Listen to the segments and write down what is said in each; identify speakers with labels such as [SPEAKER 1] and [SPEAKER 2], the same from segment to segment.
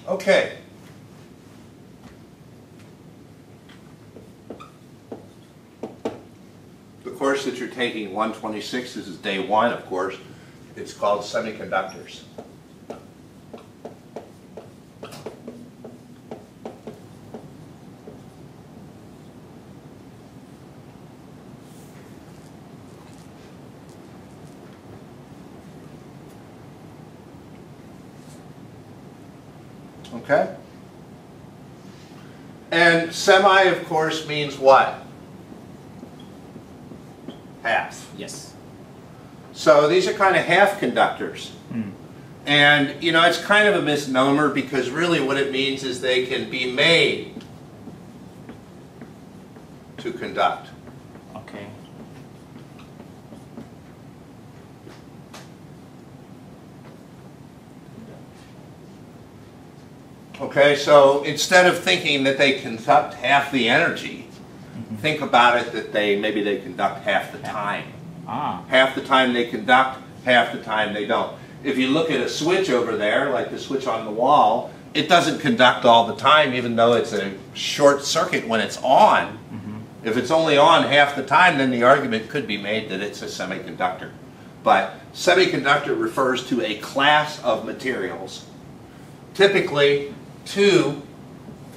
[SPEAKER 1] Okay. The course that you're taking, 126, this is day 1, of course. It's called Semiconductors. Okay? And semi, of course, means what? Half.
[SPEAKER 2] Yes.
[SPEAKER 1] So these are kind of half conductors. And, you know, it's kind of a misnomer because really what it means is they can be made to conduct.
[SPEAKER 2] Okay.
[SPEAKER 1] Okay, so instead of thinking that they conduct half the energy, think about it that maybe they conduct half the time. Half the time they conduct, half the time they don't. If you look at a switch over there, like the switch on the wall, it doesn't conduct all the time, even though it's a short circuit when it's on. If it's only on half the time, then the argument could be made that it's a semiconductor. But semiconductor refers to a class of materials, typically two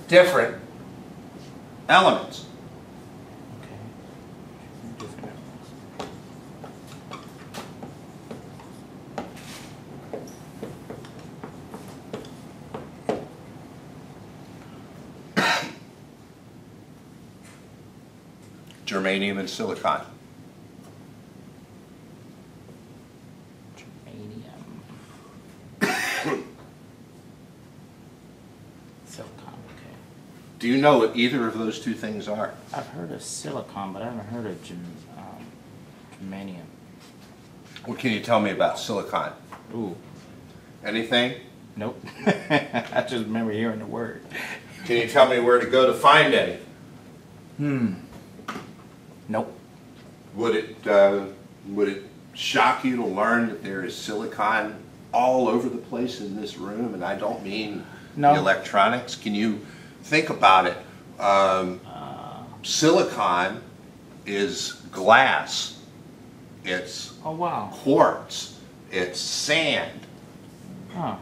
[SPEAKER 1] different elements. Germanium and silicon.
[SPEAKER 2] Germanium. Silicon, okay.
[SPEAKER 1] Do you know what either of those two things are?
[SPEAKER 2] I've heard of silicon, but I haven't heard of germanium.
[SPEAKER 1] What can you tell me about silicon?
[SPEAKER 2] Ooh.
[SPEAKER 1] Anything?
[SPEAKER 2] Nope. I just remember hearing the word.
[SPEAKER 1] Can you tell me where to go to find any?
[SPEAKER 2] Nope.
[SPEAKER 1] Would it shock you to learn that there is silicon all over the place in this room? And I don't mean the electronics. Can you think about it? Silicon is glass. It's quartz. It's sand.
[SPEAKER 2] Huh.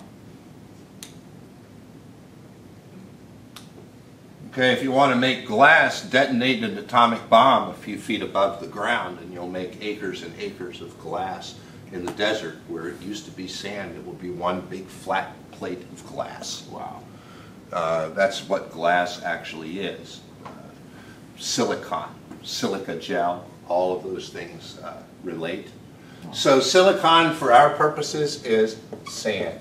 [SPEAKER 1] Okay, if you want to make glass, detonate an atomic bomb a few feet above the ground and you'll make acres and acres of glass in the desert where it used to be sand. It will be one big flat plate of glass.
[SPEAKER 2] Wow.
[SPEAKER 1] That's what glass actually is. Silicon, silica gel, all of those things relate. So silicon for our purposes is sand.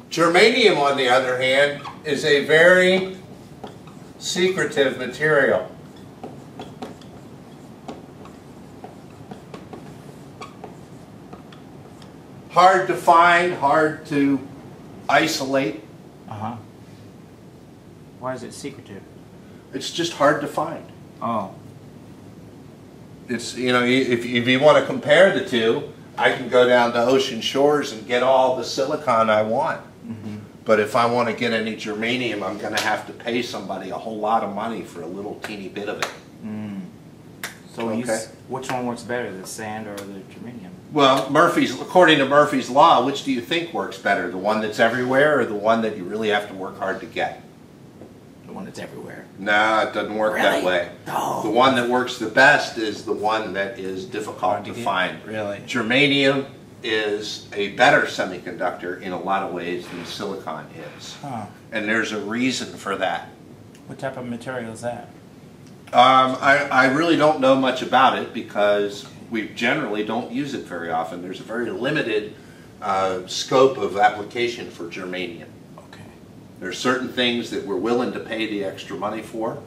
[SPEAKER 1] Germanium, on the other hand, is a very secretive material. Hard to find, hard to isolate.
[SPEAKER 2] Why is it secretive?
[SPEAKER 1] It's just hard to find.
[SPEAKER 2] Oh.
[SPEAKER 1] It's, you know, if you want to compare the two, I can go down to ocean shores and get all the silicon I want. But if I want to get any germanium, I'm going to have to pay somebody a whole lot of money for a little teeny bit of it.
[SPEAKER 2] So which one works better, the sand or the germanium?
[SPEAKER 1] Well, according to Murphy's Law, which do you think works better? The one that's everywhere or the one that you really have to work hard to get?
[SPEAKER 2] The one that's everywhere.
[SPEAKER 1] No, it doesn't work that way.
[SPEAKER 2] No.
[SPEAKER 1] The one that works the best is the one that is difficult to find.
[SPEAKER 2] Really?
[SPEAKER 1] Germanium is a better semiconductor in a lot of ways than silicon is. And there's a reason for that.
[SPEAKER 2] What type of material is that?
[SPEAKER 1] I really don't know much about it because we generally don't use it very often. There's a very limited scope of application for germanium.
[SPEAKER 2] Okay.
[SPEAKER 1] There are certain things that we're willing to pay the extra money for,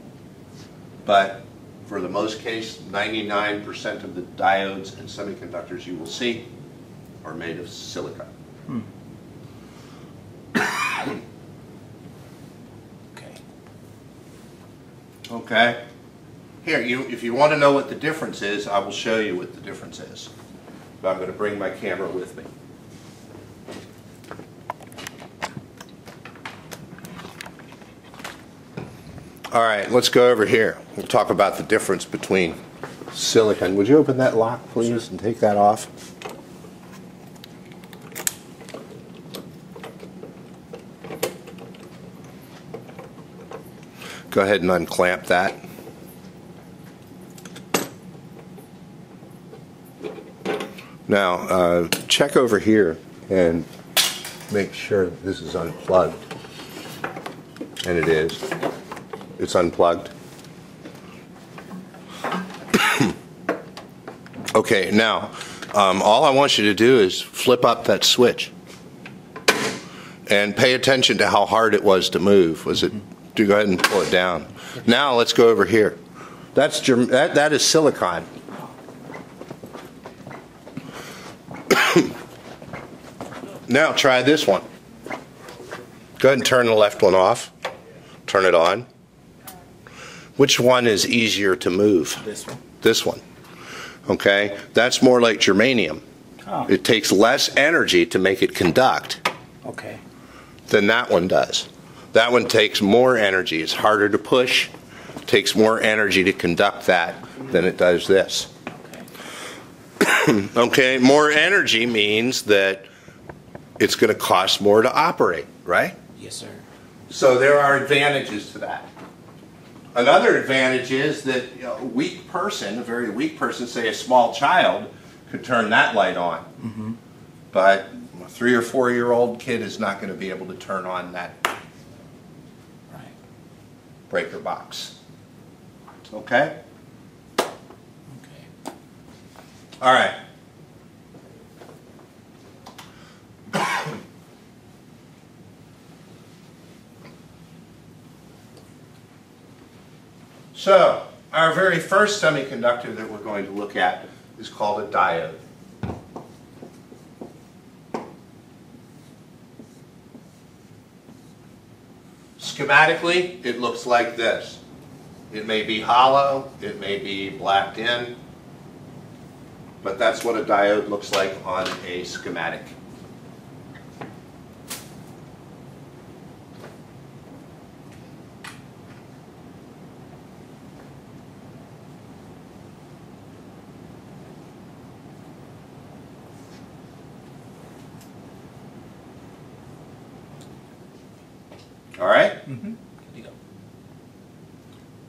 [SPEAKER 1] but for the most case, 99% of the diodes and semiconductors you will see are made of silica.
[SPEAKER 2] Okay.
[SPEAKER 1] Okay. Here, if you want to know what the difference is, I will show you what the difference is. But I'm going to bring my camera with me. All right, let's go over here. We'll talk about the difference between silicon. Would you open that lock, please, and take that off? Go ahead and unclamp that. Now, check over here and make sure that this is unplugged. And it is. It's unplugged. Okay, now, all I want you to do is flip up that switch. And pay attention to how hard it was to move. Was it? Do go ahead and pull it down. Now let's go over here. That is silicon. Now try this one. Go ahead and turn the left one off. Turn it on. Which one is easier to move?
[SPEAKER 2] This one.
[SPEAKER 1] This one. Okay, that's more like germanium.
[SPEAKER 2] Oh.
[SPEAKER 1] It takes less energy to make it conduct.
[SPEAKER 2] Okay.
[SPEAKER 1] Than that one does. That one takes more energy. It's harder to push. It takes more energy to conduct that than it does this. Okay. Okay, more energy means that it's going to cost more to operate, right?
[SPEAKER 2] Yes, sir.
[SPEAKER 1] So there are advantages to that. Another advantage is that a weak person, a very weak person, say a small child, could turn that light on. Mm-hmm. But a 3 or 4-year-old kid is not going to be able to turn on that breaker box. Okay?
[SPEAKER 2] Okay.
[SPEAKER 1] All right. So, our very first semiconductor that we're going to look at is called a diode. Schematically, it looks like this. It may be hollow, it may be blacked in, but that's what a diode looks like on a schematic. All right?
[SPEAKER 2] Mm-hmm.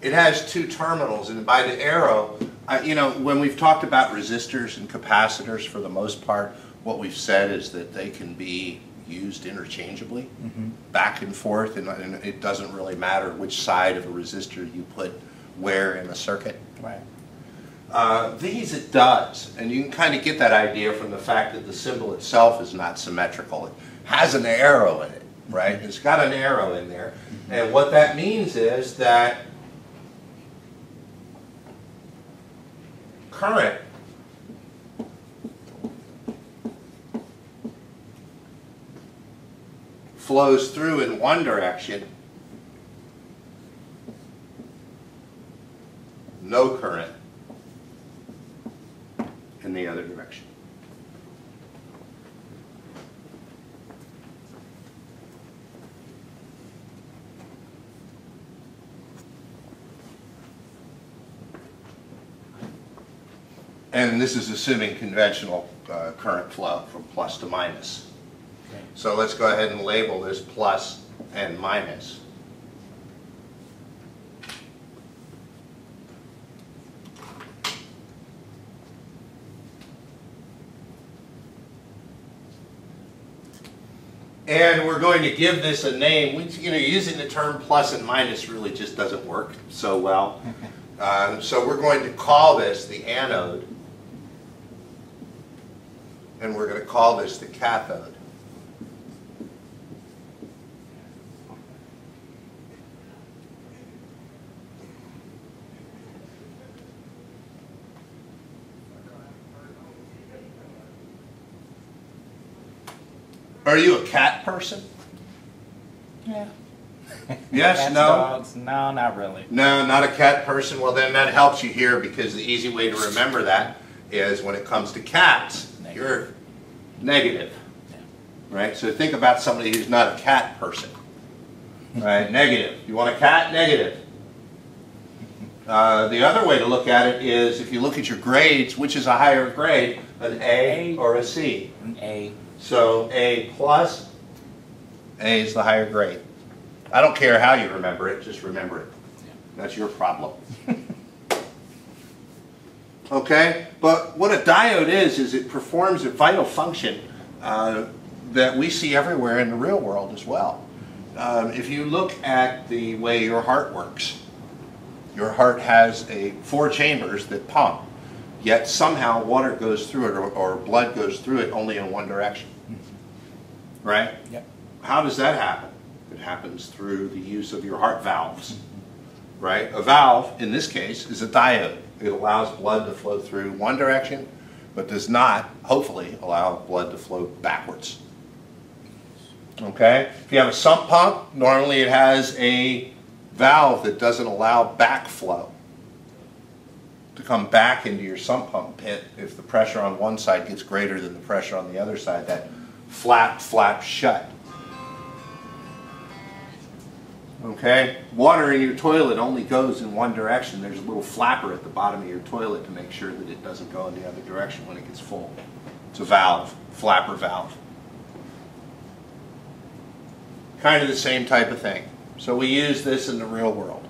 [SPEAKER 1] It has 2 terminals, and by the arrow, you know, when we've talked about resistors and capacitors, for the most part, what we've said is that they can be used interchangeably, back and forth, and it doesn't really matter which side of a resistor you put where in a circuit.
[SPEAKER 2] Right.
[SPEAKER 1] These it does, and you can kind of get that idea from the fact that the symbol itself is not symmetrical. It has an arrow in it. Right? It's got an arrow in there. And what that means is that current flows through in one direction, no current in the other direction. And this is assuming conventional current flow from plus to minus. Okay. So let's go ahead and label this plus and minus. And we're going to give this a name. Using the term plus and minus really just doesn't work so well. So we're going to call this the anode. And we're going to call this the cathode. Are you a cat person?
[SPEAKER 2] Yeah.
[SPEAKER 1] Yes,
[SPEAKER 2] Cats,
[SPEAKER 1] no?
[SPEAKER 2] Dogs? No, not really.
[SPEAKER 1] No, not a cat person. Well, then that helps you here, because the easy way to remember that is when it comes to cats, you're negative.
[SPEAKER 2] Yeah.
[SPEAKER 1] Right? So think about somebody who's not a cat person. Right? Negative. You want a cat? Negative. The other way to look at it is if you look at your grades, which is a higher grade, an A or a C?
[SPEAKER 2] An A.
[SPEAKER 1] So A plus, A is the higher grade. I don't care how you remember it, just remember it. That's your problem. Okay? But what a diode is it performs a vital function that we see everywhere in the real world as well. If you look at the way your heart works, your heart has 4 chambers that pump, yet somehow water goes through it or blood goes through it only in one direction. Right?
[SPEAKER 2] Yep.
[SPEAKER 1] How does that happen? It happens through the use of your heart valves. Right? A valve, in this case, is a diode. It allows blood to flow through one direction, but does not, hopefully, allow blood to flow backwards. Okay? If you have a sump pump, normally it has a valve that doesn't allow backflow to come back into your sump pump pit. If the pressure on one side gets greater than the pressure on the other side, that flap flaps shut. Okay? Water in your toilet only goes in one direction. There's a little flapper at the bottom of your toilet to make sure that it doesn't go in the other direction when it gets full. It's a valve, flapper valve. Kind of the same type of thing. So we use this in the real world.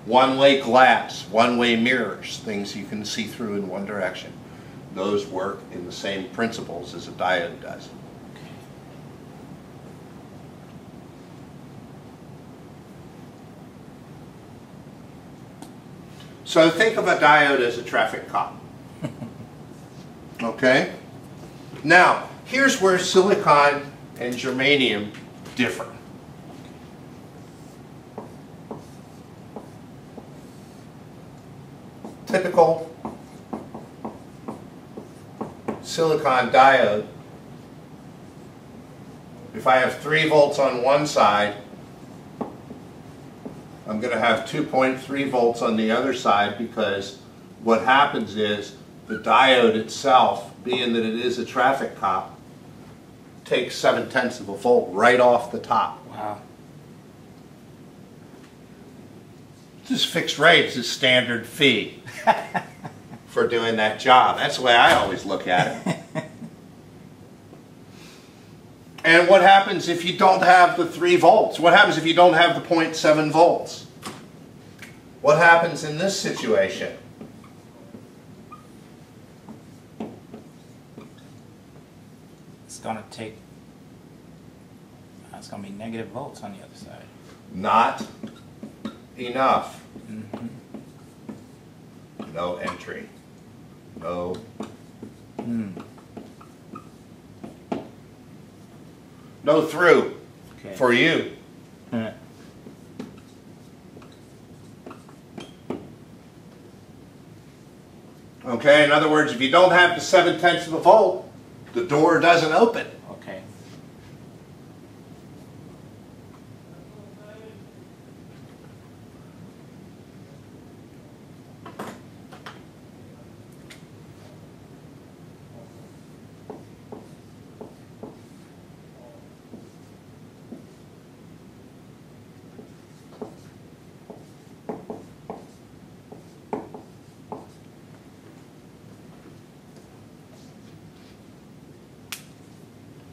[SPEAKER 1] One-way glass, one-way mirrors, things you can see through in one direction. Those work in the same principles as a diode does. So think of a diode as a traffic cop. Okay? Now, here's where silicon and germanium differ. Typical silicon diode, if I have 3 volts on one side, I'm going to have 2.3 volts on the other side, because what happens is the diode itself, being that it is a traffic cop, takes 7/10 of a volt right off the top.
[SPEAKER 2] Wow.
[SPEAKER 1] This fixed rate is a standard fee for doing that job. That's the way I always look at it. And what happens if you don't have the 3 volts? What happens if you don't have the 0.7 volts? What happens in this situation?
[SPEAKER 2] It's going to take, it's going to be negative volts on the other side.
[SPEAKER 1] Not enough.
[SPEAKER 2] Mm-hmm.
[SPEAKER 1] No entry. No. No through.
[SPEAKER 2] Okay.
[SPEAKER 1] For you. Okay, in other words, if you don't have the 7/10 of a volt, the door doesn't open.
[SPEAKER 2] Okay.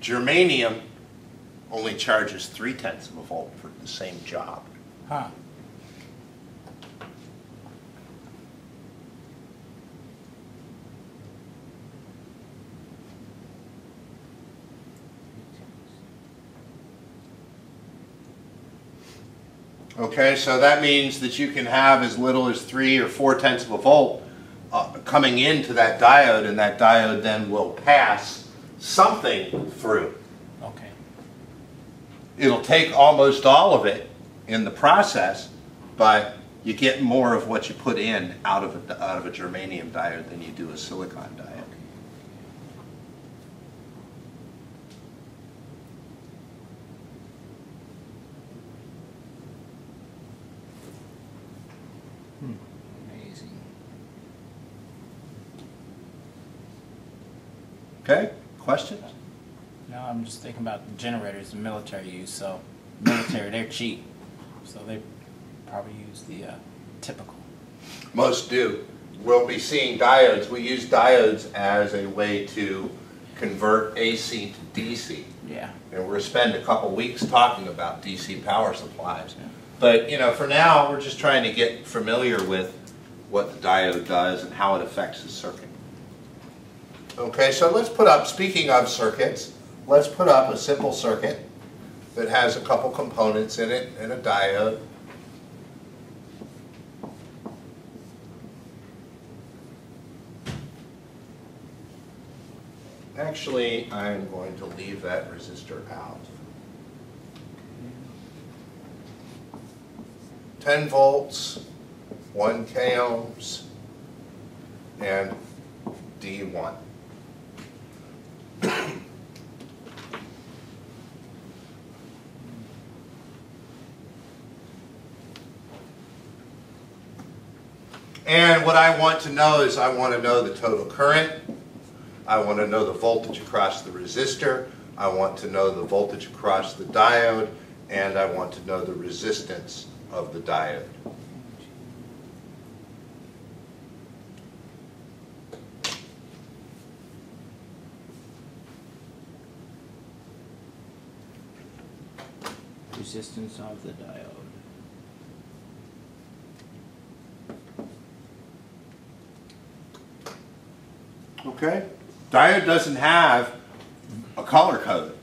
[SPEAKER 1] Germanium only charges 0.3 of a volt for the same job.
[SPEAKER 2] Huh.
[SPEAKER 1] Okay, so that means that you can have as little as 3 or 4/10 of a volt coming into that diode, and that diode then will pass something through.
[SPEAKER 2] Okay.
[SPEAKER 1] It'll take almost all of it in the process, but you get more of what you put in out of a germanium diode than you do a silicon diode.
[SPEAKER 2] Amazing.
[SPEAKER 1] Okay, questions?
[SPEAKER 2] No, I'm just thinking about generators the military use. So, military, they're cheap. So they probably use the typical.
[SPEAKER 1] Most do. We'll be seeing diodes. We use diodes as a way to convert AC to DC.
[SPEAKER 2] Yeah.
[SPEAKER 1] And we're going to spend a couple weeks talking about DC power supplies. Yeah. But, you know, for now, we're just trying to get familiar with what the diode does and how it affects the circuit. Okay, so let's put up, speaking of circuits, let's put up a simple circuit that has a couple components in it and a diode. Actually, I'm going to leave that resistor out. 10 volts, 1 k ohms, and D1. And what I want to know is I want to know the total current. I want to know the voltage across the resistor. I want to know the voltage across the diode. And I want to know the resistance of the diode.
[SPEAKER 2] Resistance of the diode.
[SPEAKER 1] Okay. Diode doesn't have a color code.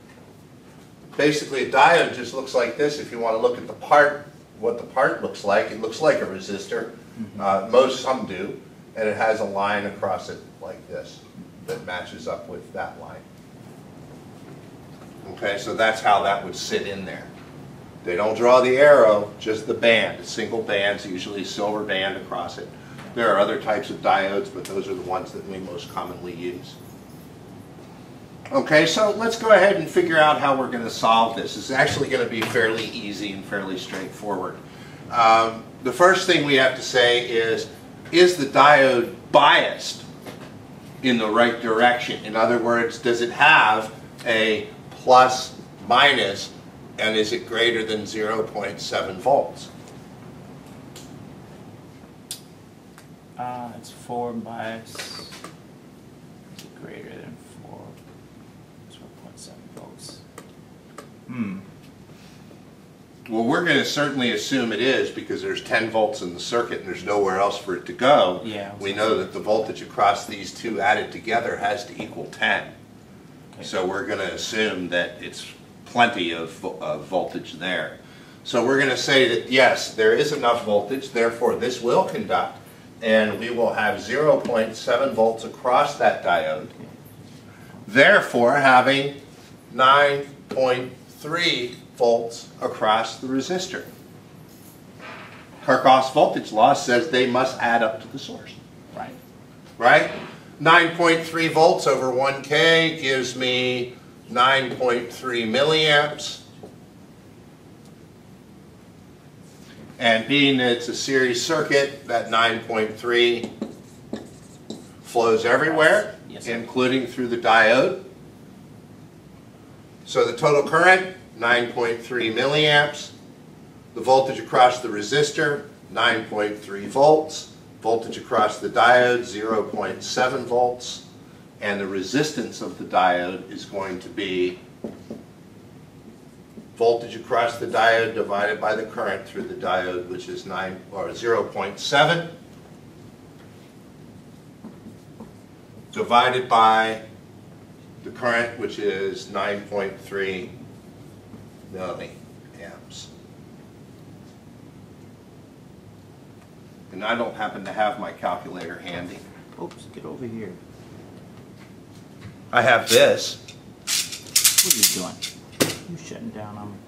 [SPEAKER 1] Basically, a diode just looks like this. If you want to look at the part, what the part looks like, it looks like a resistor. Some do. And it has a line across it like this that matches up with that line. Okay, so that's how that would sit in there. They don't draw the arrow, just the band. A single band's usually a silver band across it. There are other types of diodes, but those are the ones that we most commonly use. Okay, so let's go ahead and figure out how we're going to solve this. It's actually going to be fairly easy and fairly straightforward. The first thing we have to say is the diode biased in the right direction? In other words, does it have a plus minus, and is it greater than 0.7 volts?
[SPEAKER 2] It's 4 bias. Is it greater than 4.7 volts?
[SPEAKER 1] Well, we're going to certainly assume it is because there's 10 volts in the circuit and there's nowhere else for it to go.
[SPEAKER 2] Yeah,
[SPEAKER 1] we know that the voltage across these two added together has to equal 10. Okay. So we're going to assume that it's plenty of voltage there. So we're going to say that yes, there is enough voltage, therefore this will conduct, and we will have 0.7 volts across that diode, therefore having 9.3 volts across the resistor. Kirchhoff's voltage law says they must add up to the source.
[SPEAKER 2] Right.
[SPEAKER 1] Right? 9.3 volts over 1K gives me 9.3 milliamps. And being that it's a series circuit, that 9.3 flows everywhere, yes, including through the diode. So the total current, 9.3 milliamps. The voltage across the resistor, 9.3 volts. Voltage across the diode, 0.7 volts. And the resistance of the diode is going to be voltage across the diode divided by the current through the diode, which is 0.7, divided by the current, which is 9.3 milliamps. And I don't happen to have my calculator handy.
[SPEAKER 2] Oops, get over here.
[SPEAKER 1] I have this.
[SPEAKER 2] What are you doing? You shutting down on me.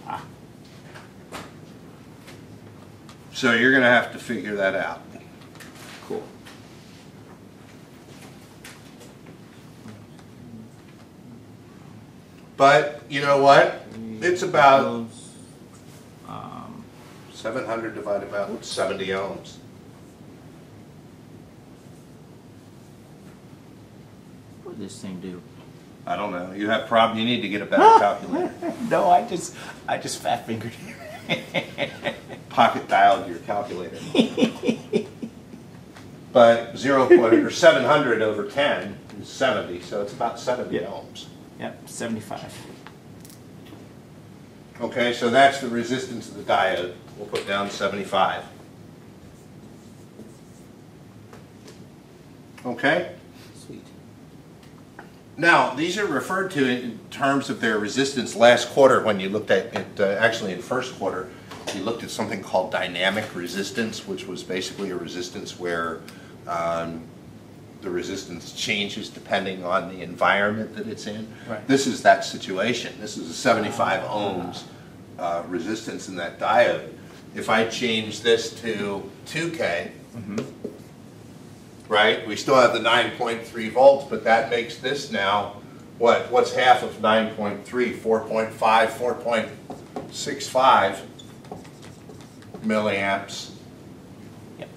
[SPEAKER 2] Ah.
[SPEAKER 1] So you're going to have to figure that out.
[SPEAKER 2] Cool.
[SPEAKER 1] But you know what? It's about 700 divided by 70 ohms.
[SPEAKER 2] What does this thing do?
[SPEAKER 1] I don't know. You have problem. You need to get a better calculator.
[SPEAKER 2] No, I just fat fingered it.
[SPEAKER 1] pocket dial your calculator. But 700 over 10 is 70, so it's about 70 ohms.
[SPEAKER 2] Yep, 75.
[SPEAKER 1] Okay, so that's the resistance of the diode. We'll put down 75. Okay?
[SPEAKER 2] Sweet.
[SPEAKER 1] Now, these are referred to in terms of their resistance last quarter when you looked at it, actually in first quarter, you looked at something called dynamic resistance, which was basically a resistance where the resistance changes depending on the environment that it's in.
[SPEAKER 2] Right.
[SPEAKER 1] This is that situation. This is a 75 ohms resistance in that diode. If I change this to 2K, right, we still have the 9.3 volts, but that makes this now, what's half of 9.3? 4.5, 4.65 milliamps.
[SPEAKER 2] Yep.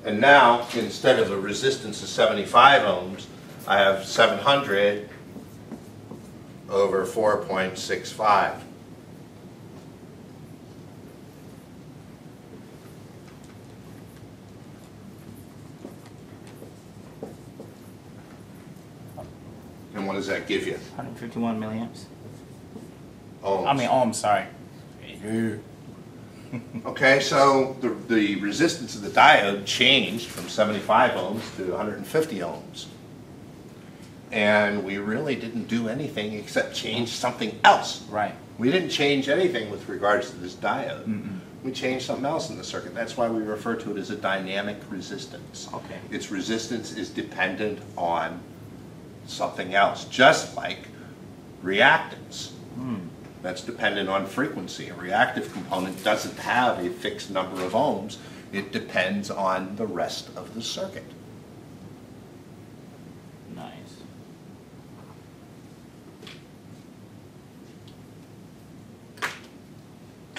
[SPEAKER 1] And now, instead of a resistance of 75 ohms, I have 700 over 4.65. And what does that give you?
[SPEAKER 2] 151 milliamps.
[SPEAKER 1] Ohms.
[SPEAKER 2] I mean, ohms, sorry.
[SPEAKER 1] Okay, so the resistance of the diode changed from 75 ohms to 150 ohms. And we really didn't do anything except change something else.
[SPEAKER 2] Right.
[SPEAKER 1] We didn't change anything with regards to this diode. We changed something else in the circuit. That's why we refer to it as a dynamic resistance.
[SPEAKER 2] Okay.
[SPEAKER 1] Its resistance is dependent on something else, just like reactance. That's dependent on frequency. A reactive component doesn't have a fixed number of ohms. It depends on the rest of the circuit.
[SPEAKER 2] Nice.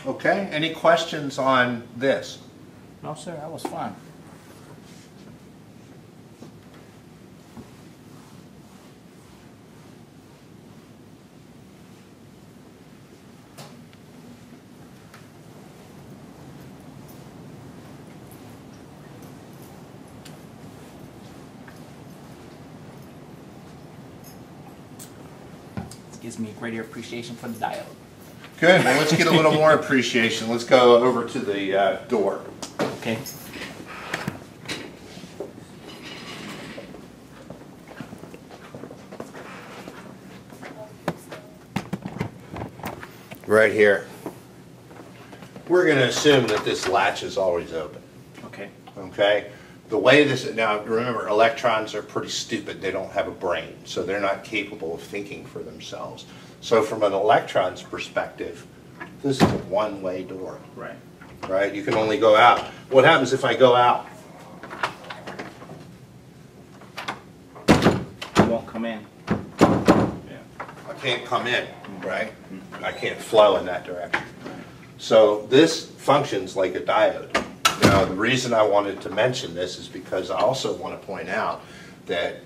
[SPEAKER 1] Okay, any questions on this?
[SPEAKER 2] No, sir, that was fun. Gives me a greater appreciation for the diode.
[SPEAKER 1] Good, well let's get a little more appreciation. Let's go over to the door.
[SPEAKER 2] Okay.
[SPEAKER 1] Right here. We're going to assume that this latch is always open.
[SPEAKER 2] Okay.
[SPEAKER 1] Okay? The way this, now remember, electrons are pretty stupid. They don't have a brain, so they're not capable of thinking for themselves. So from an electron's perspective, this is a one-way door.
[SPEAKER 2] Right.
[SPEAKER 1] Right? You can only go out. What happens if I go out?
[SPEAKER 2] It won't come in.
[SPEAKER 1] Yeah. I can't come in, right? I can't flow in that direction. So this functions like a diode. Now, the reason I wanted to mention this is because I also want to point out that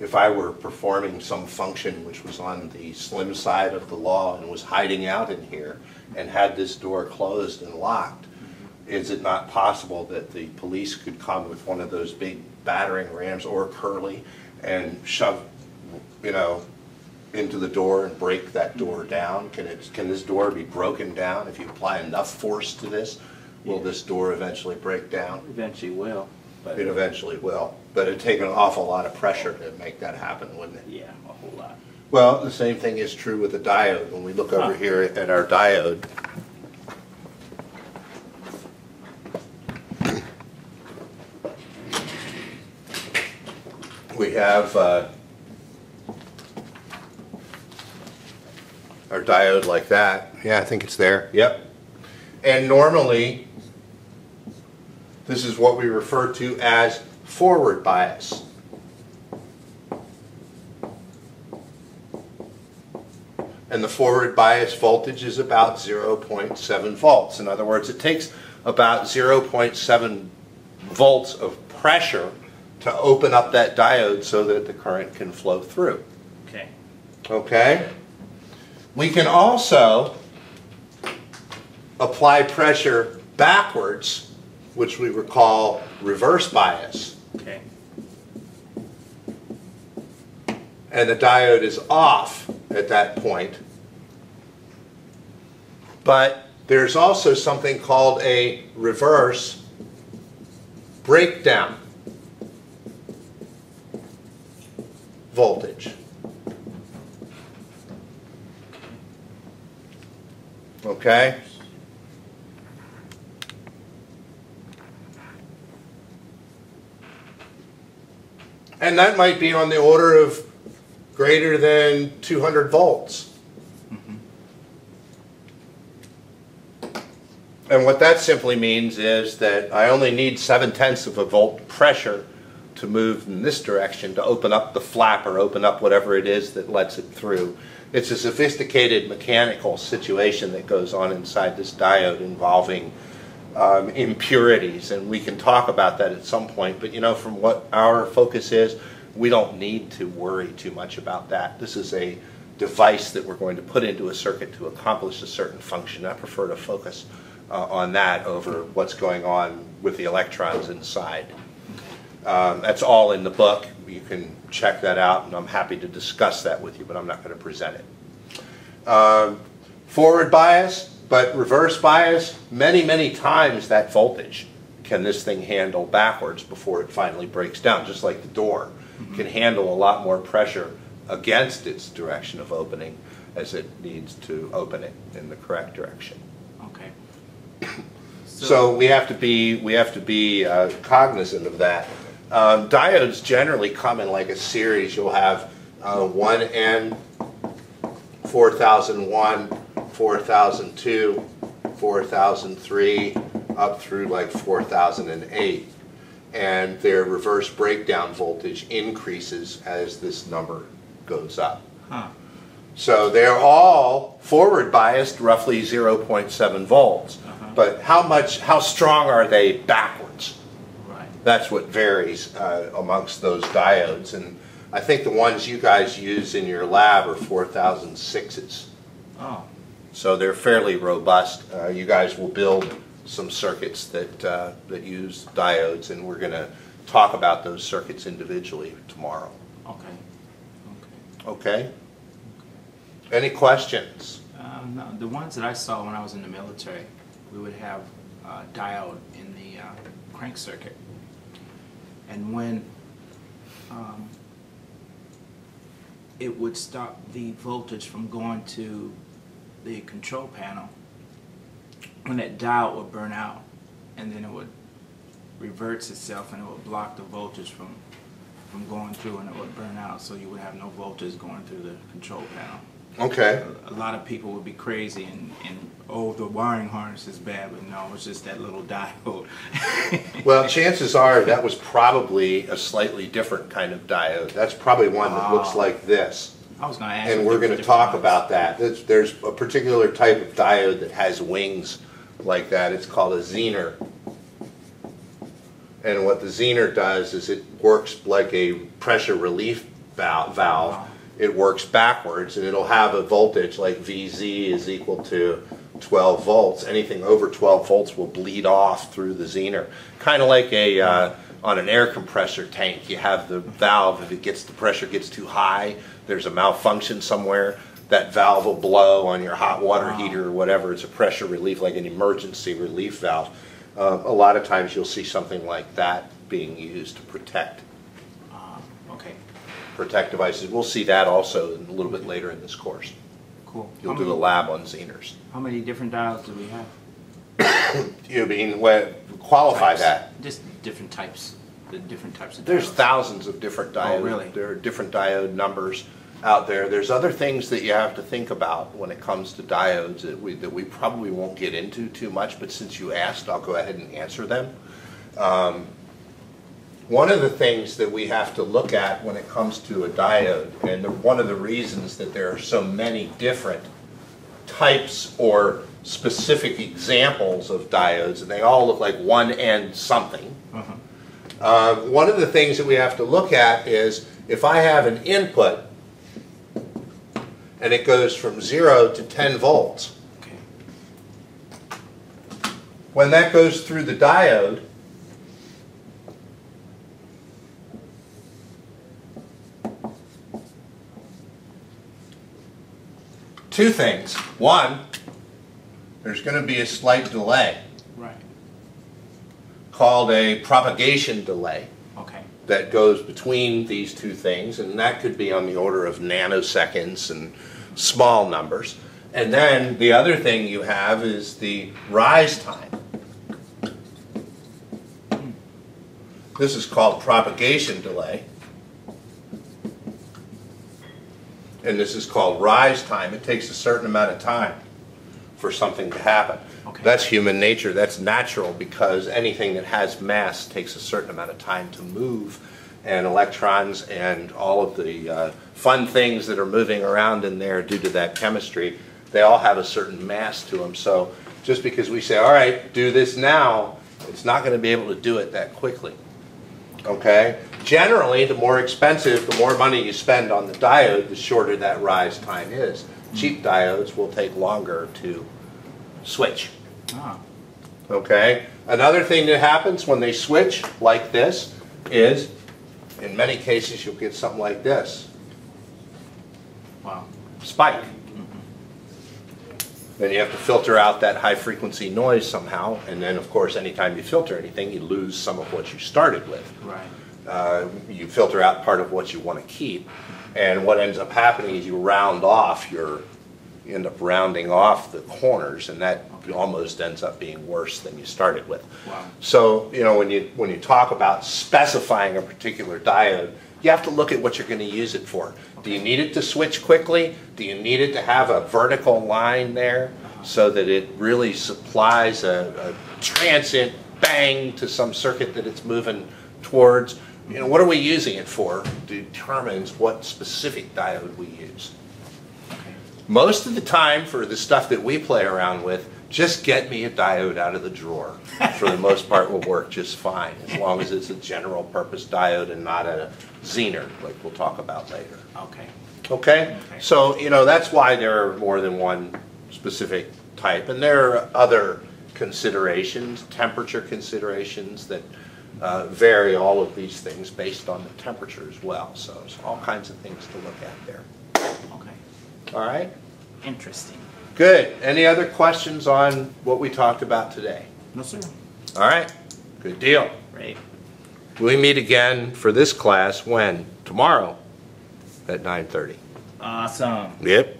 [SPEAKER 1] if I were performing some function which was on the slim side of the law and was hiding out in here and had this door closed and locked, is it not possible that the police could come with one of those big battering rams or Curly and shove, you know, into the door and break that door down? Can this door be broken down if you apply enough force to this? Will this door eventually break down?
[SPEAKER 2] Eventually will. But
[SPEAKER 1] It eventually will. But it'd take an awful lot of pressure to make that happen, wouldn't it?
[SPEAKER 2] yeah, a whole lot.
[SPEAKER 1] Well, the same thing is true with the diode. When we look over here at our diode, we have our diode like that. Yeah, I think it's there. Yep. And normally, this is what we refer to as forward bias. And the forward bias voltage is about 0.7 volts. In other words, it takes about 0.7 volts of pressure to open up that diode so that the current can flow through.
[SPEAKER 2] Okay.
[SPEAKER 1] Okay? We can also apply pressure backwards, which we would call reverse bias.
[SPEAKER 2] Okay.
[SPEAKER 1] And the diode is off at that point. But there's also something called a reverse breakdown voltage. Okay? And that might be on the order of greater than 200 volts. And what that simply means is that I only need 7/10 of a volt pressure to move in this direction to open up the flap or open up whatever it is that lets it through. It's a sophisticated mechanical situation that goes on inside this diode involving impurities, and we can talk about that at some point, but you know, from what our focus is, we don't need to worry too much about that. This is a device that we're going to put into a circuit to accomplish a certain function. I prefer to focus on that over what's going on with the electrons inside. That's all in the book. You can check that out, and I'm happy to discuss that with you, but I'm not going to present it. Forward bias, but reverse bias, many times that voltage can this thing handle backwards before it finally breaks down, just like the door can handle a lot more pressure against its direction of opening as it needs to open it in the correct direction.
[SPEAKER 2] Okay.
[SPEAKER 1] So we have to be cognizant of that. Diodes generally come in like a series. You'll have 1N, 4001, 4002, 4003, up through like 4008. And their reverse breakdown voltage increases as this number goes up.
[SPEAKER 2] Huh.
[SPEAKER 1] So they're all forward biased, roughly 0.7 volts. But how strong are they backwards?
[SPEAKER 2] Right.
[SPEAKER 1] That's what varies amongst those diodes. And I think the ones you guys use in your lab are 4006s.
[SPEAKER 2] Oh.
[SPEAKER 1] So they're fairly robust. You guys will build some circuits that use diodes, and we're going to talk about those circuits individually tomorrow.
[SPEAKER 2] Okay.
[SPEAKER 1] Okay? Any questions?
[SPEAKER 2] No, the ones that I saw when I was in the military, we would have diode in the crank circuit, and when it would stop the voltage from going to the control panel, when that diode would burn out, and then it would reverse itself and it would block the voltage from going through, and it would burn out, so you would have no voltage going through the control panel.
[SPEAKER 1] Okay.
[SPEAKER 2] A lot of people would be crazy and oh, the wiring harness is bad, but no, it's just that little diode.
[SPEAKER 1] Well, chances are that was probably a slightly different kind of diode. That's probably one that looks like this.
[SPEAKER 2] I was going to ask.
[SPEAKER 1] And we're going to talk about that. There's a particular type of diode that has wings like that. It's called a Zener. And what the Zener does is it works like a pressure relief valve.
[SPEAKER 2] Wow.
[SPEAKER 1] It works backwards, and it'll have a voltage like VZ is equal to 12 volts. Anything over 12 volts will bleed off through the Zener. Kind of like on an air compressor tank. You have the valve, if the pressure gets too high, there's a malfunction somewhere, that valve will blow on your hot water heater or whatever. It's a pressure relief, like an emergency relief valve. A lot of times you'll see something like that being used to protect devices. We'll see that also a little bit later in this course.
[SPEAKER 2] Cool.
[SPEAKER 1] You'll do a lab on Zeners.
[SPEAKER 2] How many different diodes do we have?
[SPEAKER 1] You mean, qualify
[SPEAKER 2] Types.
[SPEAKER 1] that?
[SPEAKER 2] Just different types. The different types of diodes.
[SPEAKER 1] There's thousands of different diodes.
[SPEAKER 2] Oh, really?
[SPEAKER 1] There are different diode numbers out there. There's other things that you have to think about when it comes to diodes that we probably won't get into too much, but since you asked, I'll go ahead and answer them. One of the things that we have to look at when it comes to a diode, and one of the reasons that there are so many different types or specific examples of diodes, and they all look like 1N something. One of the things that we have to look at is if I have an input and it goes from 0 to 10 volts, when that goes through the diode, two things. One, there's going to be a slight delay.
[SPEAKER 2] Right.
[SPEAKER 1] Called a propagation delay.
[SPEAKER 2] Okay.
[SPEAKER 1] That goes between these two things, and that could be on the order of nanoseconds and small numbers. And then the other thing you have is the rise time. This is called propagation delay. And this is called rise time. It takes a certain amount of time for something to happen.
[SPEAKER 2] Okay.
[SPEAKER 1] That's human nature. That's natural, because anything that has mass takes a certain amount of time to move. And electrons and all of the fun things that are moving around in there due to that chemistry, they all have a certain mass to them. So just because we say, all right, do this now, it's not going to be able to do it that quickly. Okay? Generally, the more expensive, the more money you spend on the diode, the shorter that rise time is. Cheap diodes will take longer to switch.
[SPEAKER 2] Ah.
[SPEAKER 1] Okay? Another thing that happens when they switch like this is, in many cases, you'll get something like this.
[SPEAKER 2] Wow.
[SPEAKER 1] Spike. Then you have to filter out that high frequency noise somehow, and then of course anytime you filter anything you lose some of what you started with.
[SPEAKER 2] Right.
[SPEAKER 1] You filter out part of what you want to keep, and what ends up happening is you end up rounding off the corners, and that almost ends up being worse than you started with.
[SPEAKER 2] Wow.
[SPEAKER 1] So when you talk about specifying a particular diode, you have to look at what you're going to use it for. Do you need it to switch quickly? Do you need it to have a vertical line there so that it really supplies a transient bang to some circuit that it's moving towards? What are we using it for determines what specific diode we use.
[SPEAKER 2] Okay.
[SPEAKER 1] Most of the time, for the stuff that we play around with, just get me a diode out of the drawer. For the most part, will work just fine, as long as it's a general purpose diode and not a Zener, like we'll talk about later.
[SPEAKER 2] Okay.
[SPEAKER 1] Okay? So, that's why there are more than one specific type. And there are other considerations, temperature considerations, that vary all of these things based on the temperature as well. So there's all kinds of things to look at there.
[SPEAKER 2] Okay.
[SPEAKER 1] All right?
[SPEAKER 2] Interesting.
[SPEAKER 1] Good. Any other questions on what we talked about today?
[SPEAKER 2] No, sir.
[SPEAKER 1] All right. Good deal.
[SPEAKER 2] Great.
[SPEAKER 1] We meet again for this class when? Tomorrow at 9:30.
[SPEAKER 2] Awesome.
[SPEAKER 1] Yep.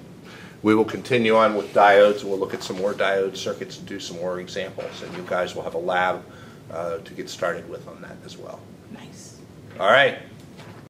[SPEAKER 1] We will continue on with diodes, and we'll look at some more diode circuits and do some more examples. And you guys will have a lab to get started with on that as well.
[SPEAKER 2] Nice.
[SPEAKER 1] All right.